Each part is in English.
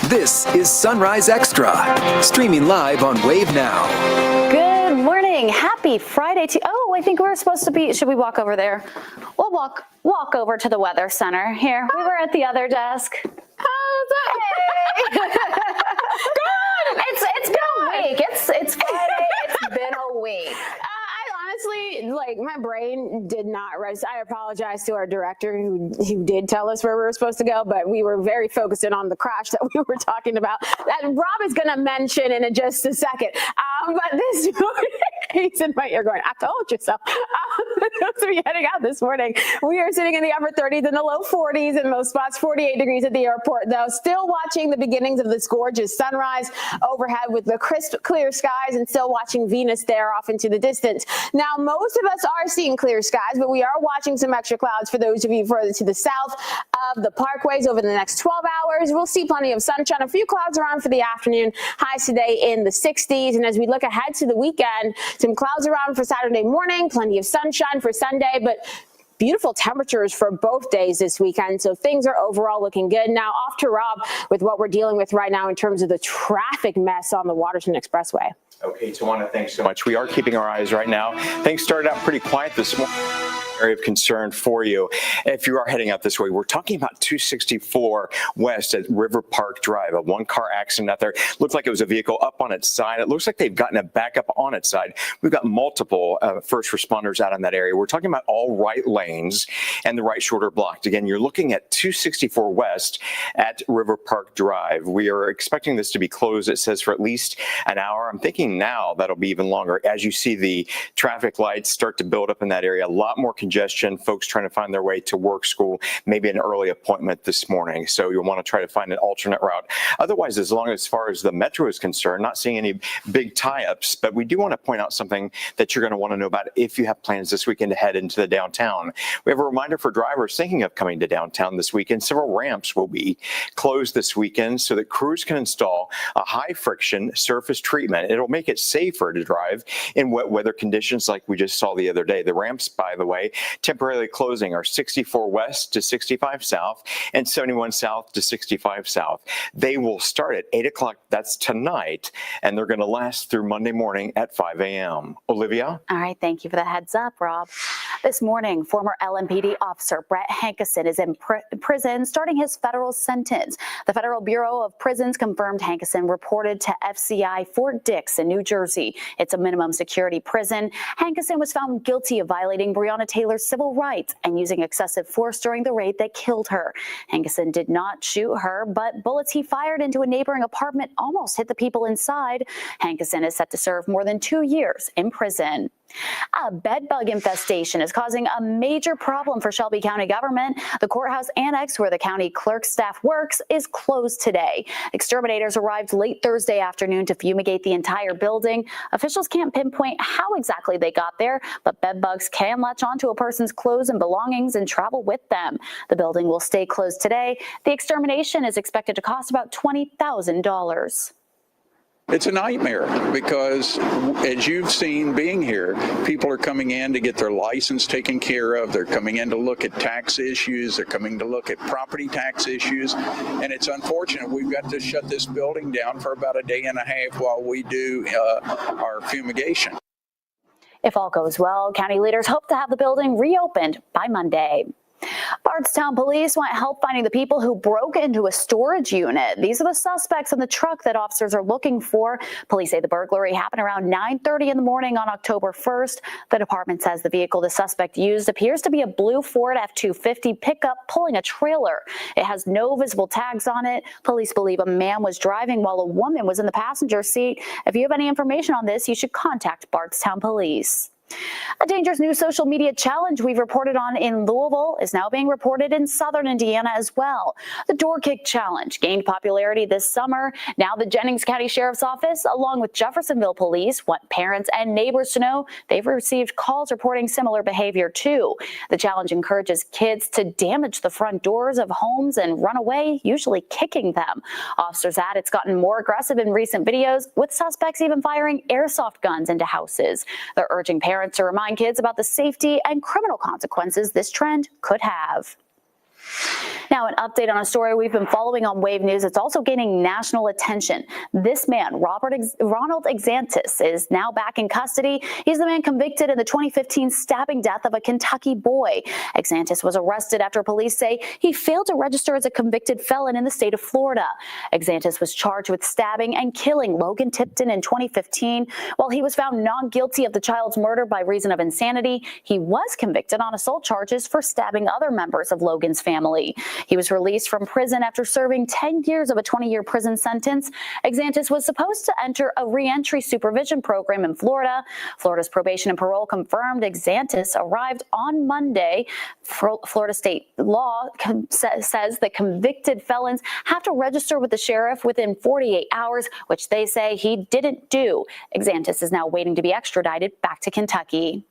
This is Sunrise Extra, streaming live on Wave Now. Good morning. Happy Friday to I think we're supposed to be, should we walk over there? We'll walk over to the Weather Center. Here, we were at the other desk. How's that? Hey. Good. It's been a week. It's Friday. It's been a week. Honestly, my brain did not rest. I apologize to our director who did tell us where we were supposed to go, but we were very focused in on the crash that we were talking about that Rob is going to mention in just a second. But this morning, he's in my ear going, I told you so. To be heading out this morning, we are sitting in the upper 30s and the low 40s in most spots, 48 degrees at the airport, though. Still watching the beginnings of this gorgeous sunrise overhead with the crisp, clear skies and still watching Venus there off into the distance. Now, most of us are seeing clear skies, but we are watching some extra clouds for those of you further to the south of the parkways over the next 12 hours. We'll see plenty of sunshine, a few clouds around for the afternoon, highs today in the 60s. And as we look ahead to the weekend, some clouds around for Saturday morning, plenty of sunshine for Sunday, but beautiful temperatures for both days this weekend. So things are overall looking good. Now off to Rob with what we're dealing with right now in terms of the traffic mess on the Waterson Expressway. Okay, Tawana, thanks so much. We are keeping our eyes right now. Things started out pretty quiet this morning. Area of concern for you. If you are heading out this way, we're talking about 264 West at River Park Drive. A one-car accident out there. Looked like it was a vehicle up on its side. It looks like they've gotten it back up on its side. We've got multiple first responders out in that area. We're talking about all right lanes and the right shoulder blocked. Again, you're looking at 264 West at River Park Drive. We are expecting this to be closed, it says, for at least an hour. I'm thinking now that'll be even longer. As you see the traffic lights start to build up in that area, a lot more congestion, folks trying to find their way to work, school, maybe an early appointment this morning. So you'll want to try to find an alternate route. Otherwise, as far as the metro is concerned, not seeing any big tie-ups, but we do want to point out something that you're going to want to know about if you have plans this weekend to head into the downtown. We have a reminder for drivers thinking of coming to downtown this weekend. Several ramps will be closed this weekend so that crews can install a high-friction surface treatment. It'll make it safer to drive in wet weather conditions like we just saw the other day. The ramps, by the way, temporarily closing are 64 West to 65 South and 71 South to 65 South. They will start at 8 o'clock. That's tonight, and they're going to last through Monday morning at 5 a.m. Olivia? All right. Thank you for the heads up, Rob. This morning, former LMPD officer Brett Hankison is in prison starting his federal sentence. The Federal Bureau of Prisons confirmed Hankison reported to FCI Fort Dix in New Jersey. It's a minimum security prison. Hankison was found guilty of violating Breonna Taylor's civil rights and using excessive force during the raid that killed her. Hankison did not shoot her, but bullets he fired into a neighboring apartment almost hit the people inside. Hankison is set to serve more than 2 years in prison. A bed bug infestation is causing a major problem for Shelby County government. The courthouse annex where the county clerk staff works is closed today. Exterminators arrived late Thursday afternoon to fumigate the entire building. Officials can't pinpoint how exactly they got there, but bed bugs can latch onto a person's clothes and belongings and travel with them. The building will stay closed today. The extermination is expected to cost about $20,000. It's a nightmare because, as you've seen being here, people are coming in to get their license taken care of. They're coming in to look at tax issues. They're coming to look at property tax issues. And it's unfortunate we've got to shut this building down for about a day and a half while we do our fumigation. If all goes well, county leaders hope to have the building reopened by Monday. Bardstown police want help finding the people who broke into a storage unit. These are the suspects in the truck that officers are looking for. Police say the burglary happened around 9:30 in the morning on October 1st. The department says the vehicle the suspect used appears to be a blue Ford F-250 pickup pulling a trailer. It has no visible tags on it. Police believe a man was driving while a woman was in the passenger seat. If you have any information on this, you should contact Bardstown Police. A dangerous new social media challenge we've reported on in Louisville is now being reported in southern Indiana as well. The Door Kick Challenge gained popularity this summer. Now the Jennings County Sheriff's Office, along with Jeffersonville Police, want parents and neighbors to know they've received calls reporting similar behavior too. The challenge encourages kids to damage the front doors of homes and run away, usually kicking them. Officers add it's gotten more aggressive in recent videos, with suspects even firing airsoft guns into houses. They're urging parents to remind kids about the safety and criminal consequences this trend could have. Now, an update on a story we've been following on Wave News. It's also gaining national attention. This man, Ronald Exantis, is now back in custody. He's the man convicted in the 2015 stabbing death of a Kentucky boy. Exantis was arrested after police say he failed to register as a convicted felon in the state of Florida. Exantis was charged with stabbing and killing Logan Tipton in 2015. While he was found not guilty of the child's murder by reason of insanity, he was convicted on assault charges for stabbing other members of Logan's family. He was released from prison after serving 10 years of a 20-year prison sentence. Exantis was supposed to enter a reentry supervision program in Florida. Florida's probation and parole confirmed Exantis arrived on Monday. Florida state law says that convicted felons have to register with the sheriff within 48 hours, which they say he didn't do. Exantis is now waiting to be extradited back to Kentucky.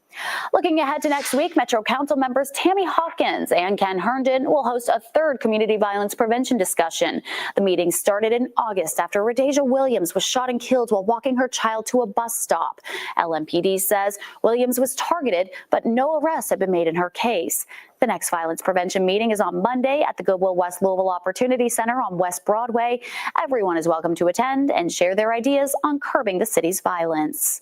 Looking ahead to next week, Metro Council members Tammy Hawkins and Ken Herndon will host a third community violence prevention discussion. The meeting started in August after Rhodesia Williams was shot and killed while walking her child to a bus stop. LMPD says Williams was targeted, but no arrests have been made in her case. The next violence prevention meeting is on Monday at the Goodwill West Louisville Opportunity Center on West Broadway. Everyone is welcome to attend and share their ideas on curbing the city's violence.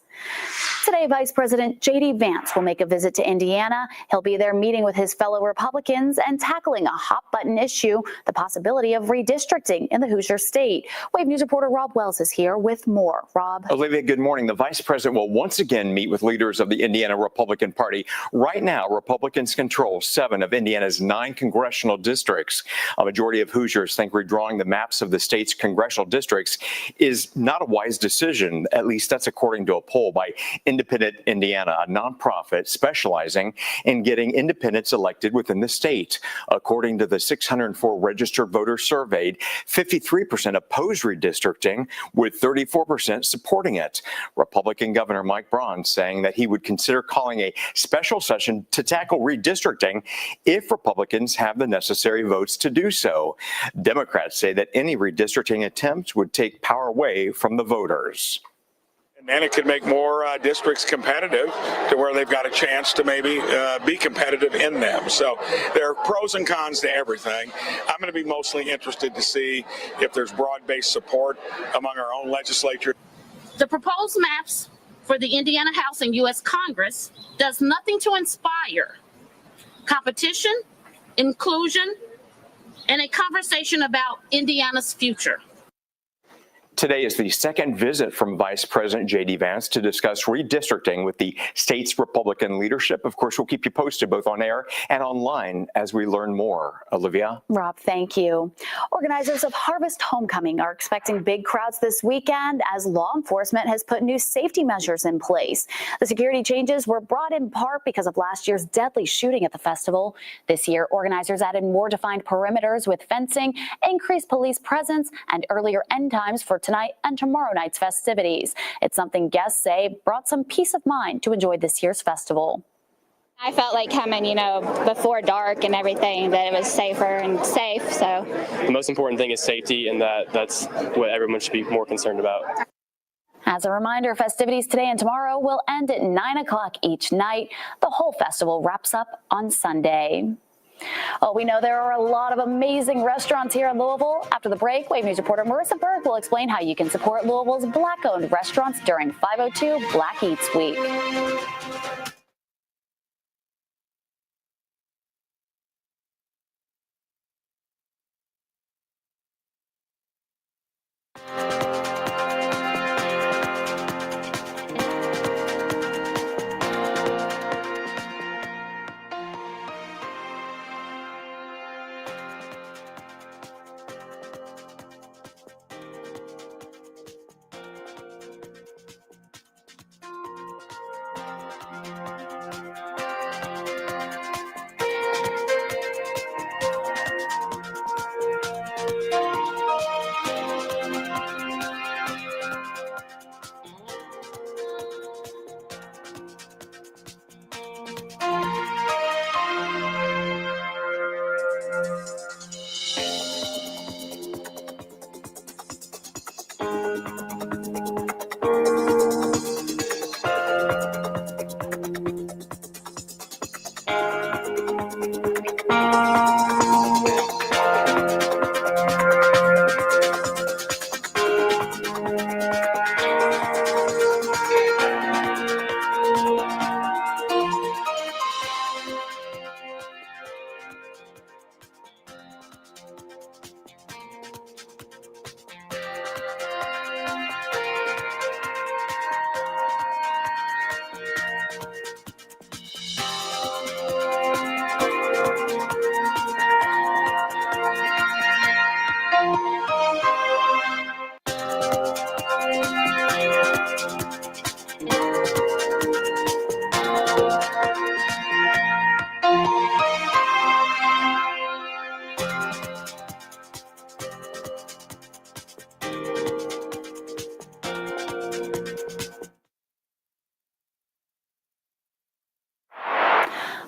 Today, Vice President J.D. Vance will make a visit to Indiana. He'll be there meeting with his fellow Republicans and tackling a hot-button issue, the possibility of redistricting in the Hoosier State. Wave News reporter Rob Wells is here with more. Rob. Olivia, good morning. The Vice President will once again meet with leaders of the Indiana Republican Party. Right now, Republicans control 7 of Indiana's 9 congressional districts. A majority of Hoosiers think redrawing the maps of the state's congressional districts is not a wise decision. At least that's according to a poll by Independent Indiana, a nonprofit specializing in getting independents elected within the state. According to the 604 registered voters surveyed, 53% oppose redistricting, with 34% supporting it. Republican Governor Mike Braun saying that he would consider calling a special session to tackle redistricting if Republicans have the necessary votes to do so. Democrats say that any redistricting attempt would take power away from the voters. And it could make more districts competitive to where they've got a chance to maybe be competitive in them. So there are pros and cons to everything. I'm going to be mostly interested to see if there's broad-based support among our own legislature. The proposed maps for the Indiana House and U.S. Congress does nothing to inspire competition, inclusion, and a conversation about Indiana's future. Today is the second visit from Vice President J.D. Vance to discuss redistricting with the state's Republican leadership. Of course, we'll keep you posted both on air and online as we learn more. Olivia? Rob, thank you. Organizers of Harvest Homecoming are expecting big crowds this weekend as law enforcement has put new safety measures in place. The security changes were brought in part because of last year's deadly shooting at the festival. This year, organizers added more defined perimeters with fencing, increased police presence, and earlier end times for tonight and tomorrow night's festivities. It's something guests say brought some peace of mind to enjoy this year's festival. I felt like coming, before dark and everything, that it was safer and safe. So the most important thing is safety, and that's what everyone should be more concerned about. As a reminder, festivities today and tomorrow will end at 9 o'clock each night. The whole festival wraps up on Sunday. Well, we know there are a lot of amazing restaurants here in Louisville. After the break, Wave News reporter Marissa Berg will explain how you can support Louisville's Black-owned restaurants during 502 Black Eats Week.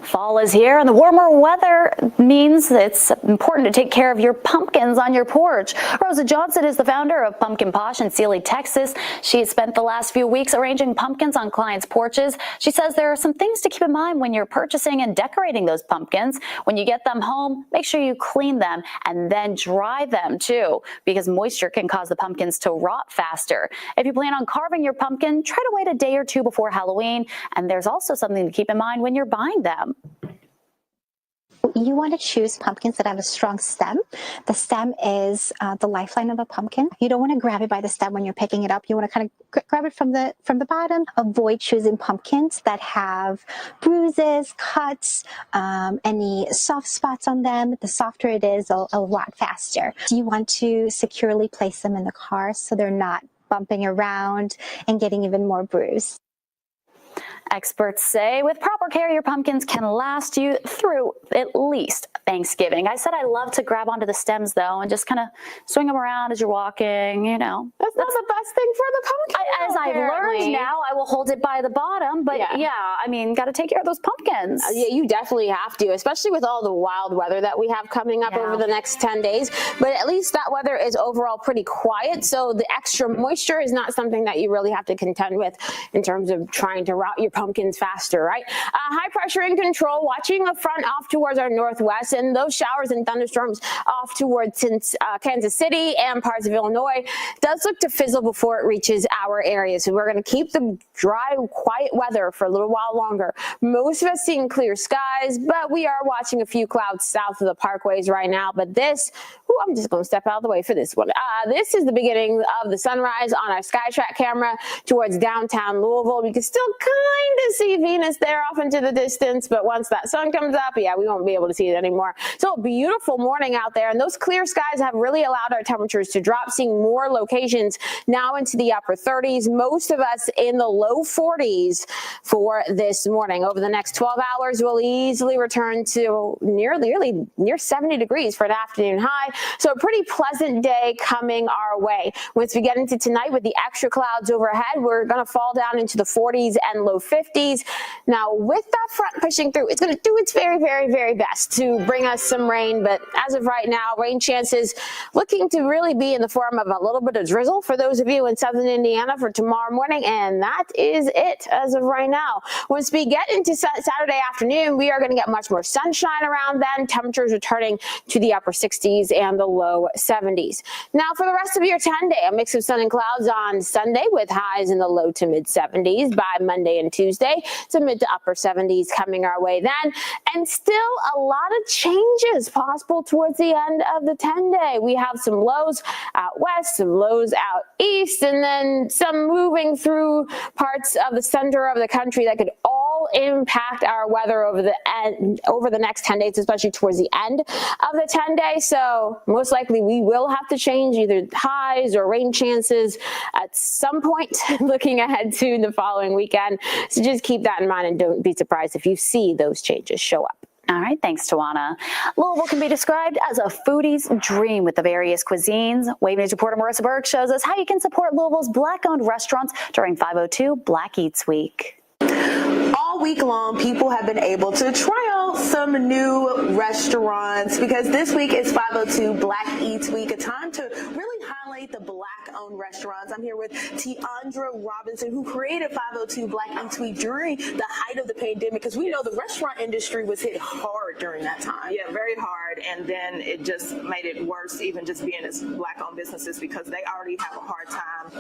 Fall is here, and the warmer weather means it's important to take care of your pumpkins on your porch. Rosa Johnson is the founder of Pumpkin Posh in Sealy, Texas. She has spent the last few weeks arranging pumpkins on clients' porches. She says there are some things to keep in mind when you're purchasing and decorating those pumpkins. When you get them home, make sure you clean them and then dry them too, because moisture can cause the pumpkins to rot faster. If you plan on carving your pumpkin, try to wait a day or two before Halloween. And there's also something to keep in mind when you're buying them. You want to choose pumpkins that have a strong stem. The stem is the lifeline of a pumpkin. You don't want to grab it by the stem when you're picking it up. You want to kind of grab it from the bottom. Avoid choosing pumpkins that have bruises, cuts, any soft spots on them. The softer it is, it'll rot faster. You want to securely place them in the car so they're not bumping around and getting even more bruised. Experts say with proper care, your pumpkins can last you through at least Thanksgiving. I said I love to grab onto the stems, though, and just kind of swing them around as you're walking, you know. That's not the best thing for the pumpkin. As I've learned now, I will hold it by the bottom. But yeah I mean, got to take care of those pumpkins. Yeah, you definitely have to, especially with all the wild weather that we have coming up over the next 10 days. But at least that weather is overall pretty quiet. So the extra moisture is not something that you really have to contend with in terms of trying to rot your pumpkins faster, right? High pressure in control, watching a front off towards our northwest, and those showers and thunderstorms off towards Kansas City and parts of Illinois does look to fizzle before it reaches our area. So we're going to keep the dry, quiet weather for a little while longer. Most of us seeing clear skies, but we are watching a few clouds south of the parkways right now. But this, I'm just going to step out of the way for this one. This is the beginning of the sunrise on our SkyTrack camera towards downtown Louisville. We can still kind of see Venus there off into the distance, but once that sun comes up, we won't be able to see it anymore. So a beautiful morning out there, and those clear skies have really allowed our temperatures to drop, seeing more locations now into the upper 30s, most of us in the low 40s for this morning. Over the next 12 hours, we'll easily return to near 70 degrees for an afternoon high. So a pretty pleasant day coming our way. Once we get into tonight with the extra clouds overhead, we're going to fall down into the 40s and low 50s. Now, with that front pushing through, it's going to do its very, very, very best to bring us some rain. But as of right now, rain chances looking to really be in the form of a little bit of drizzle for those of you in southern Indiana for tomorrow morning. And that is it as of right now. Once we get into Saturday afternoon, we are going to get much more sunshine around then. Temperatures returning to the upper 60s and the low 70s. Now, for the rest of your 10-day, a mix of sun and clouds on Sunday with highs in the low to mid 70s by Monday and Tuesday. So mid to upper 70s coming our way then. And still a lot of changes possible towards the end of the 10-day. We have some lows out west, some lows out east, and then some moving through parts of the center of the country that could all impact our weather over the next 10 days, especially towards the end of the 10-day. So most likely we will have to change either highs or rain chances at some point looking ahead to the following weekend. So just keep that in mind and don't be surprised if you see those changes show up. All right, thanks, Tawana. Louisville can be described as a foodie's dream with the various cuisines. Wave News reporter Marissa Berg shows us how you can support Louisville's Black-owned restaurants during 502 Black Eats Week. All week long, people have been able to try out some new restaurants because this week is 502 Black Eats Week, a time to really highlight the Black-owned restaurants. I'm here with Tiandra Robinson, who created 502 Black Eats Week during the height of the pandemic, because we know the restaurant industry was hit hard during that time. Yeah, very hard, and then it just made it worse, even just being as Black-owned businesses, because they already have a hard time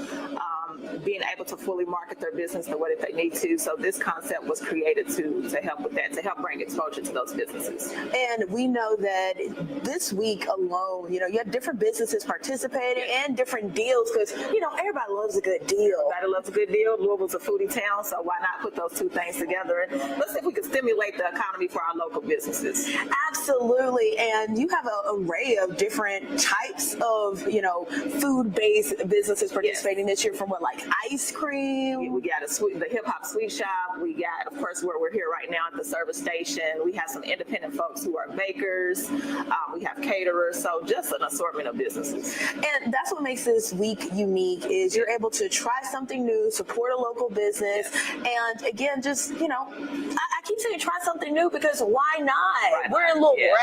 being able to fully market their business the way that they need to. So this concept was created to help with that, to help bring exposure to those businesses. And we know that this week alone, you had different businesses participating and different deals, because, everybody loves a good deal. Everybody loves a good deal. Louisville's a foodie town, so why not put those two things together? And let's see if we can stimulate the economy for our local businesses. Absolutely. And you have an array of different types of, food-based businesses participating this year, from like ice cream. We got the Hip Hop Sweet Shop. We got, of course, where we're here right now at the service station. We have some independent folks who are bakers. We have caterers. So just an assortment of businesses. And that's what makes this week unique, is you're able to try something new, support a local business. And again, just, I keep saying try something new, because why not? Right. We're in Louisville,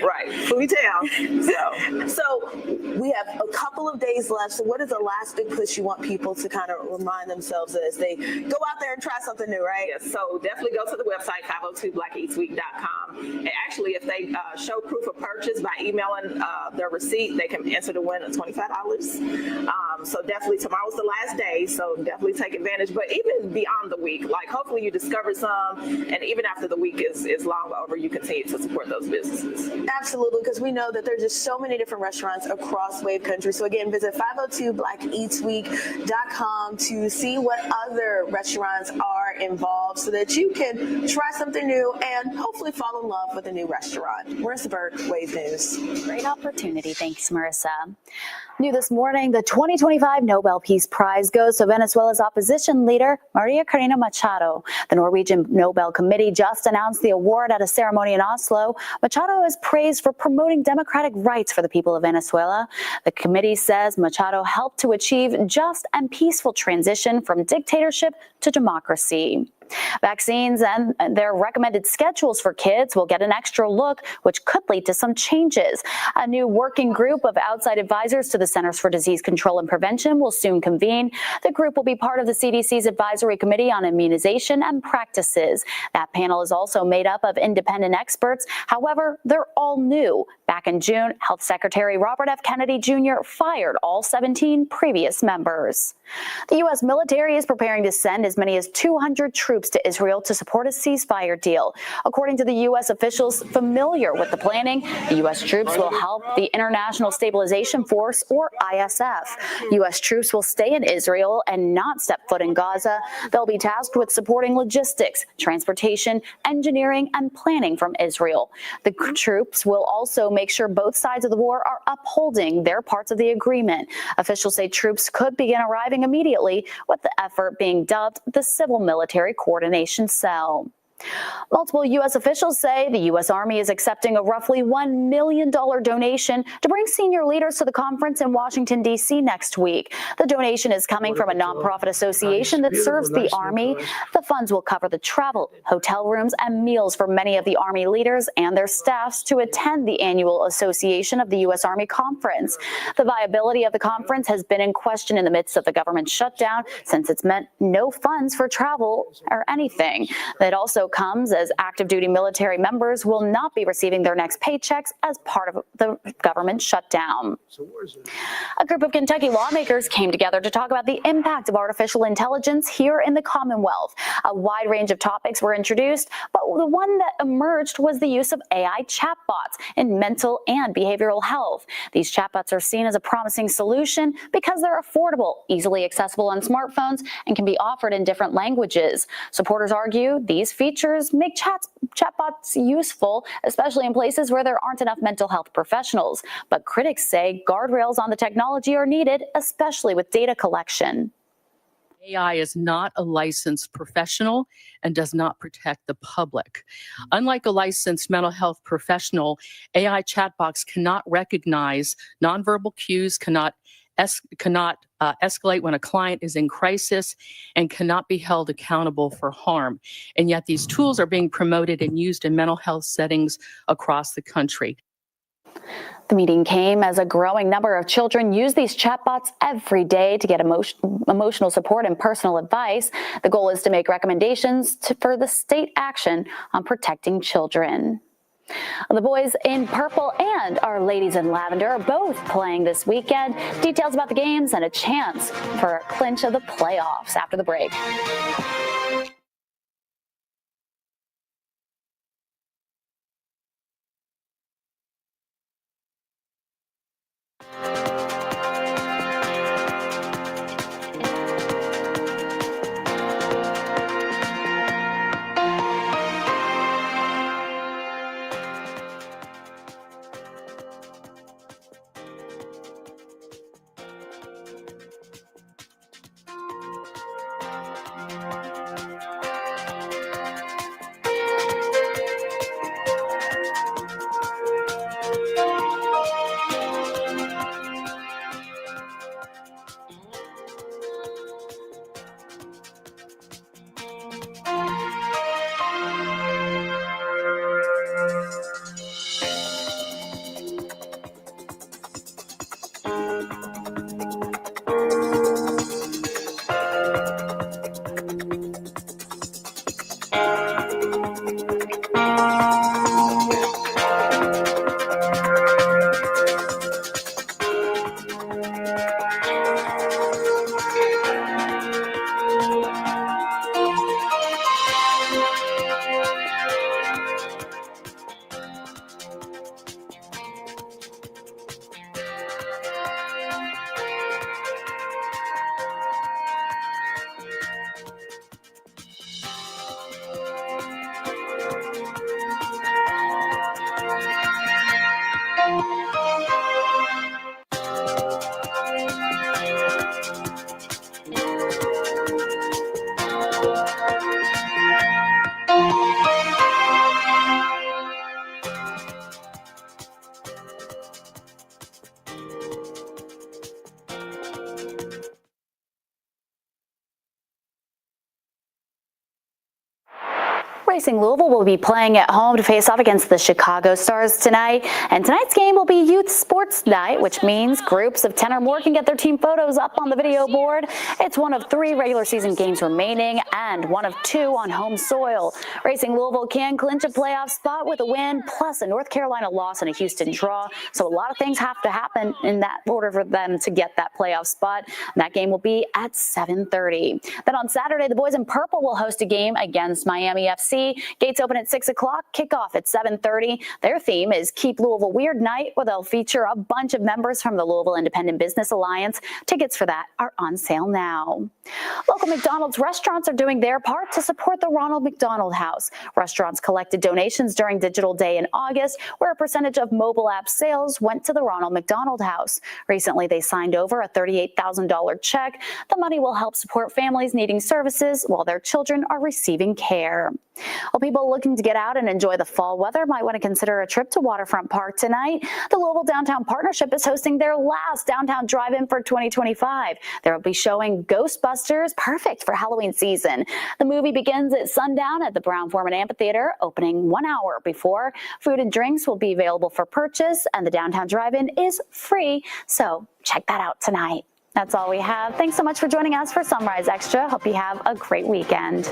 right. Foodie town. So we have a couple of days left. So what is the last big push you want people to kind of remind themselves as they go out there and try something new, right? Yes, so definitely go to the website, 502blackeatsweek.com. And actually, if they show proof of purchase by emailing their receipt, they can enter to win $25. So definitely tomorrow's the last day, so definitely take advantage. But even beyond the week, like hopefully you discover some, and even after the week is long over, you continue to support those businesses. Absolutely, because we know that there's just so many different restaurants across Wave Country. So again, visit 502blackeatsweek.com to see what other restaurants are involved, so that you can try something new and hopefully fall in love with a new restaurant. Marissa Berg, Wave News. Great opportunity. Thanks, Marissa. New this morning, the 2025 Nobel Peace Prize goes to Venezuela's opposition leader, Maria Corina Machado. The Norwegian Nobel Committee just announced the award at a ceremony in Oslo. Machado is praised for promoting democratic rights for the people of Venezuela. The committee says Machado helped to achieve just and peaceful transition from dictatorship to democracy. Vaccines and their recommended schedules for kids will get an extra look, which could lead to some changes. A new working group of outside advisors to the Centers for Disease Control and Prevention will soon convene. The group will be part of the CDC's Advisory Committee on Immunization and Practices. That panel is also made up of independent experts. However, they're all new. Back in June, Health Secretary Robert F. Kennedy Jr. fired all 17 previous members. The U.S. military is preparing to send as many as 200 troops to Israel to support a ceasefire deal. According to the U.S. officials familiar with the planning, the U.S. troops will help the International Stabilization Force, or ISF. U.S. troops will stay in Israel and not step foot in Gaza. They'll be tasked with supporting logistics, transportation, engineering, and planning from Israel. The troops will also make sure both sides of the war are upholding their parts of the agreement. Officials say troops could begin arriving immediately, with the effort being dubbed the Civil Military Coordination Cell. Multiple U.S. officials say the U.S. Army is accepting a roughly $1 million donation to bring senior leaders to the conference in Washington, D.C. next week. The donation is coming from a nonprofit association that serves the Army. The funds will cover the travel, hotel rooms, and meals for many of the Army leaders and their staffs to attend the annual Association of the U.S. Army Conference. The viability of the conference has been in question in the midst of the government shutdown, since it's meant no funds for travel or anything. That also comes as active duty military members will not be receiving their next paychecks as part of the government shutdown. A group of Kentucky lawmakers came together to talk about the impact of artificial intelligence here in the Commonwealth. A wide range of topics were introduced, but the one that emerged was the use of AI chatbots in mental and behavioral health. These chatbots are seen as a promising solution because they're affordable, easily accessible on smartphones, and can be offered in different languages. Supporters argue these features make chatbots useful, especially in places where there aren't enough mental health professionals. But critics say guardrails on the technology are needed, especially with data collection. AI is not a licensed professional and does not protect the public. Unlike a licensed mental health professional, AI chatbots cannot recognize nonverbal cues, cannot escalate when a client is in crisis, and cannot be held accountable for harm. And yet these tools are being promoted and used in mental health settings across the country. The meeting came as a growing number of children use these chatbots every day to get emotional support and personal advice. The goal is to make recommendations for the state action on protecting children. The boys in purple and our ladies in lavender are both playing this weekend. Details about the games and a chance for a clinch of the playoffs after the break. Racing Louisville will be playing at home to face off against the Chicago Stars tonight. And tonight's game will be Youth Sports Night, which means groups of 10 or more can get their team photos up on the video board. It's one of 3 regular season games remaining and one of 2 on home soil. Racing Louisville can clinch a playoff spot with a win, plus a North Carolina loss and a Houston draw. So a lot of things have to happen in that order for them to get that playoff spot. And that game will be at 7:30. Then on Saturday, the boys in purple will host a game against Miami FC. Gates open at 6 o'clock, kickoff at 7:30. Their theme is Keep Louisville Weird Night, where they'll feature a bunch of members from the Louisville Independent Business Alliance. Tickets for that are on sale now. Local McDonald's restaurants are doing their part to support the Ronald McDonald House. Restaurants collected donations during Digital Day in August, where a percentage of mobile app sales went to the Ronald McDonald House. Recently, they signed over a $38,000 check. The money will help support families needing services while their children are receiving care. Well, people looking to get out and enjoy the fall weather might want to consider a trip to Waterfront Park tonight. The Louisville Downtown Partnership is hosting their last downtown drive-in for 2025. They'll be showing Ghostbusters, perfect for Halloween season. The movie begins at sundown at the Brown-Forman Amphitheater, opening 1 hour before. Food and drinks will be available for purchase, and the downtown drive-in is free, so check that out tonight. That's all we have. Thanks so much for joining us for Sunrise Extra. Hope you have a great weekend.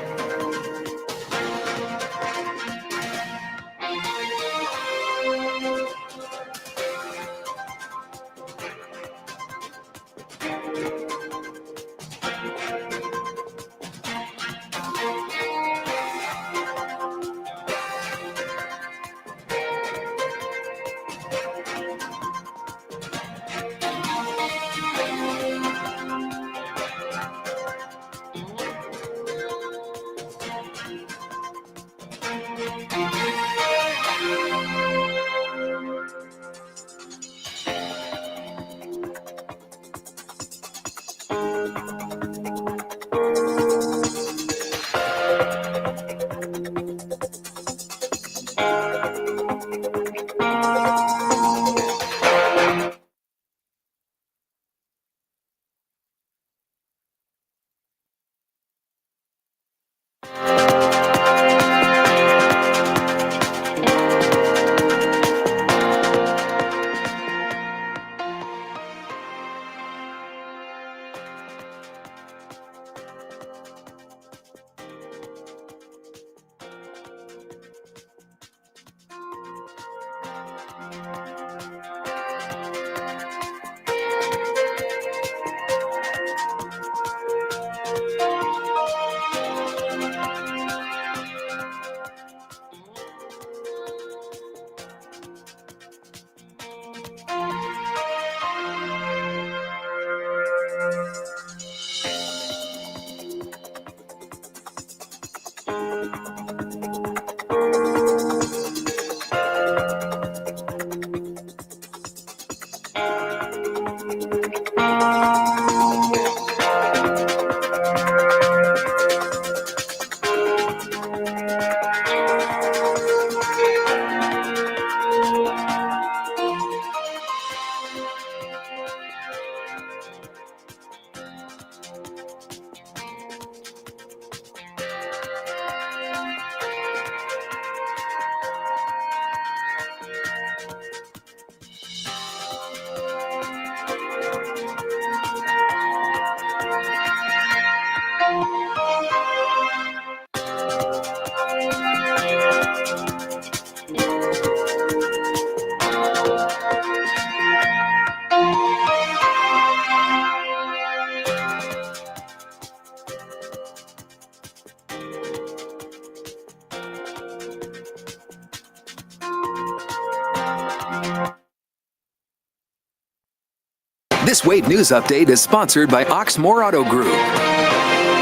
This Wave News Update is sponsored by Oxmoor Auto Group.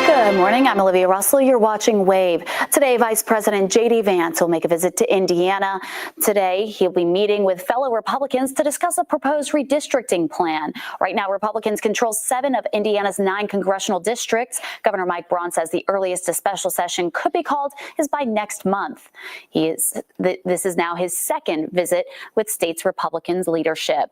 Good morning. I'm Olivia Russell. You're watching Wave. Today, Vice President J.D. Vance will make a visit to Indiana. Today, he'll be meeting with fellow Republicans to discuss a proposed redistricting plan. Right now, Republicans control 7 of Indiana's 9 congressional districts. Governor Mike Braun says the earliest a special session could be called is by next month. This is now his second visit with state's Republicans leadership.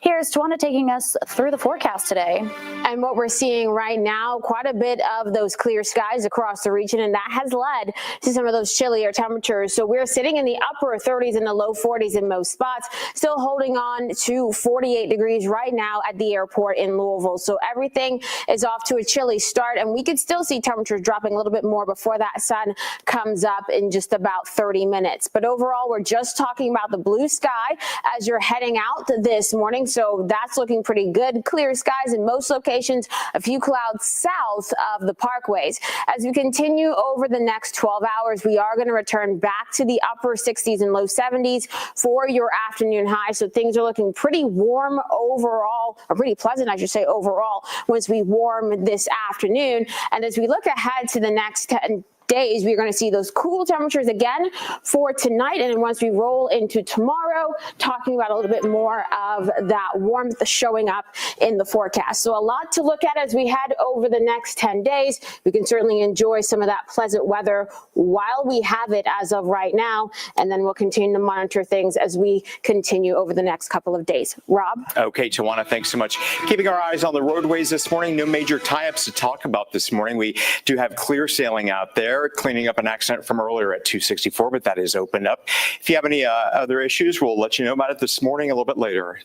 Here's Tawana taking us through the forecast today. And what we're seeing right now, quite a bit of those clear skies across the region, and that has led to some of those chillier temperatures. So we're sitting in the upper 30s and the low 40s in most spots, still holding on to 48 degrees right now at the airport in Louisville. So everything is off to a chilly start, and we could still see temperatures dropping a little bit more before that sun comes up in just about 30 minutes. But overall, we're just talking about the blue sky as you're heading out this morning, so that's looking pretty good. Clear skies in most locations, a few clouds south of the parkways. As we continue over the next 12 hours, we are going to return back to the upper 60s and low 70s for your afternoon high. So things are looking pretty warm overall, or pretty pleasant, I should say, overall, once we warm this afternoon. And as we look ahead to the next days. We're going to see those cool temperatures again for tonight. And then once we roll into tomorrow, talking about a little bit more of that warmth showing up in the forecast. So a lot to look at as we head over the next 10 days. We can certainly enjoy some of that pleasant weather while we have it as of right now. And then we'll continue to monitor things as we continue over the next couple of days. Rob? Okay, Tawana, thanks so much. Keeping our eyes on the roadways this morning. No major tie-ups to talk about this morning. We do have clear sailing out there, cleaning up an accident from earlier at 264, but that is opened up. If you have any other issues, we'll let you know about it this morning a little bit later.